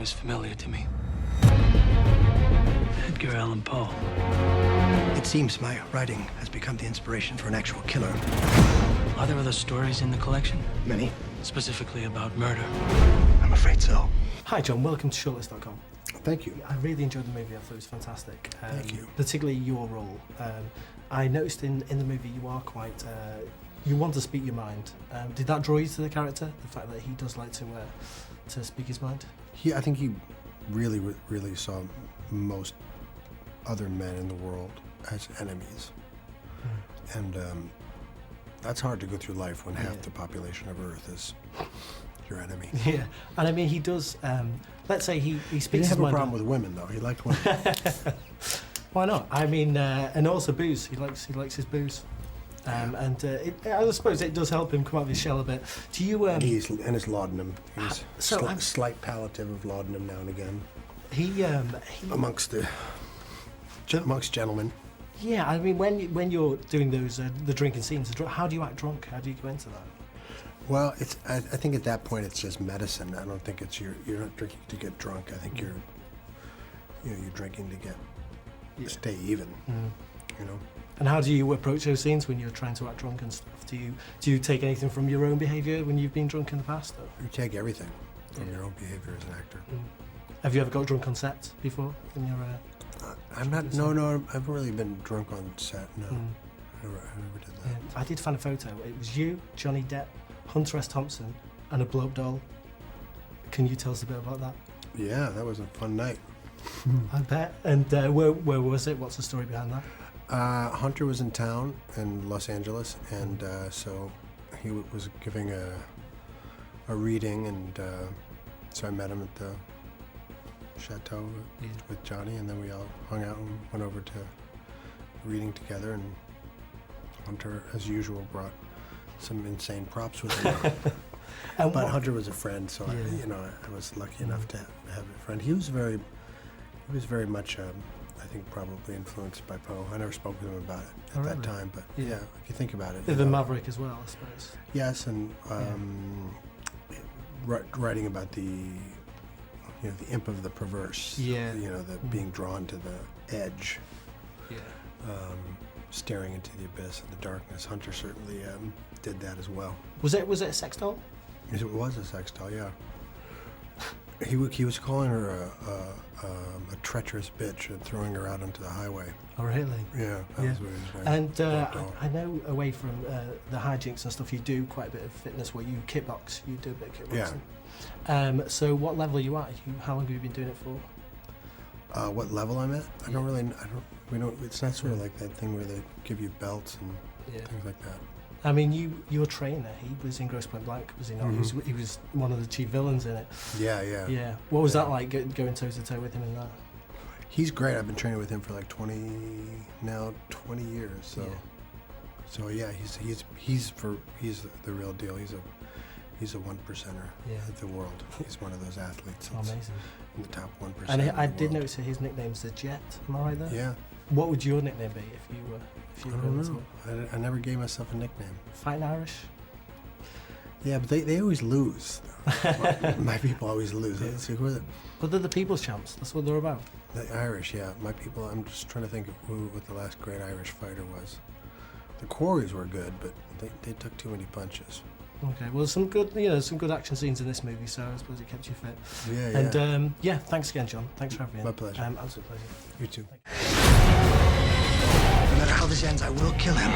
is familiar to me. Edgar Allan Poe. It seems my writing has become the inspiration for an actual killer. Are there other stories in the collection? Many? Specifically about murder? I'm afraid so. Hi John, welcome to ShortList.com. Thank you. I really enjoyed the movie. I thought it was fantastic. Thank you. Particularly your role. I noticed in the movie you are quite, you want to speak your mind. Did that draw you to the character? The fact that he does like to speak his mind? I think he really saw most other men in the world as enemies. And that's hard to go through life when half the population of Earth is your enemy. Yeah, and I mean he does, let's say he speaks He didn't his have a mind. problem with women though, he liked women. Why not? I mean, and also booze. He likes his booze, and I suppose it does help him come out of his shell a bit. Do you? And his laudanum. He's So I'm- slight palliative of laudanum now and again He amongst gentlemen. yeah. I mean, when you're doing those the drinking scenes, how do you act drunk? How do you go into that? Well, I think at that point it's just medicine. I don't think it's you're not drinking to get drunk. I think you're drinking to get stay even. You know. And how do you approach those scenes when you're trying to act drunk and stuff? Do you take anything from your own behaviour when you've been drunk in the past? Or? You take everything from your own behavior as an actor. Have you ever got drunk on set before? When you're, I'm not. No. I haven't really been drunk on set. No, I never did that. yeah. I did find a photo. It was you, Johnny Depp, Hunter S. Thompson, and a blow-up doll. Can you tell us a bit about that? Yeah, that was a fun night. I bet. And where was it? What's the story behind that? Hunter was in town in Los Angeles, and so he was giving a reading, and so I met him at the chateau with Johnny, and then we all hung out and went over to reading together, and Hunter, as usual, brought some insane props with him. But Hunter was a friend, so I was lucky enough to have a friend. He was very much, I think, probably influenced by Poe. I never spoke with him about it at that time, but yeah, if you think about it. The Maverick as well, I suppose. Yes, and writing about the imp of the perverse. Yeah. The being drawn to the edge. Yeah. Staring into the abyss and the darkness. Hunter certainly did that as well. Was it a sex doll? Yes, it was a sex doll, yeah. He was calling her a treacherous bitch and throwing her out onto the highway. Oh, really? Yeah, that was what he was doing. And I know away from the hijinks and stuff, you do quite a bit of fitness where you kickbox. You do a bit of kickboxing. Yeah. So what level are you at? How long have you been doing it for? What level I'm at? It's not sort of like that thing where they give you belts and things like that. I mean, your trainer, he was in Grosse Pointe Blank, was he not? He was one of the chief villains in it. Yeah. Yeah. What was that like, going toe to toe with him in that? He's great. I've been training with him for like 20 years. So yeah, he's the real deal. He's a 1%er of the world. He's one of those athletes. Amazing. In the top 1%. And I of the did world. notice that his nickname's the Jet. Am I right there? Yeah. What would your nickname be if you were? I don't know. I never gave myself a nickname. Fighting Irish? Yeah, but they always lose. My people always lose. But they're the people's champs. That's what they're about. The Irish, yeah. My people, I'm just trying to think of what the last great Irish fighter was. The Quarries were good, but they took too many punches. Okay, well, some good action scenes in this movie, so I suppose it kept you fit. Yeah. And thanks again, John. Thanks for having me. My pleasure. Absolute pleasure. You too. No matter how this ends, I will kill him.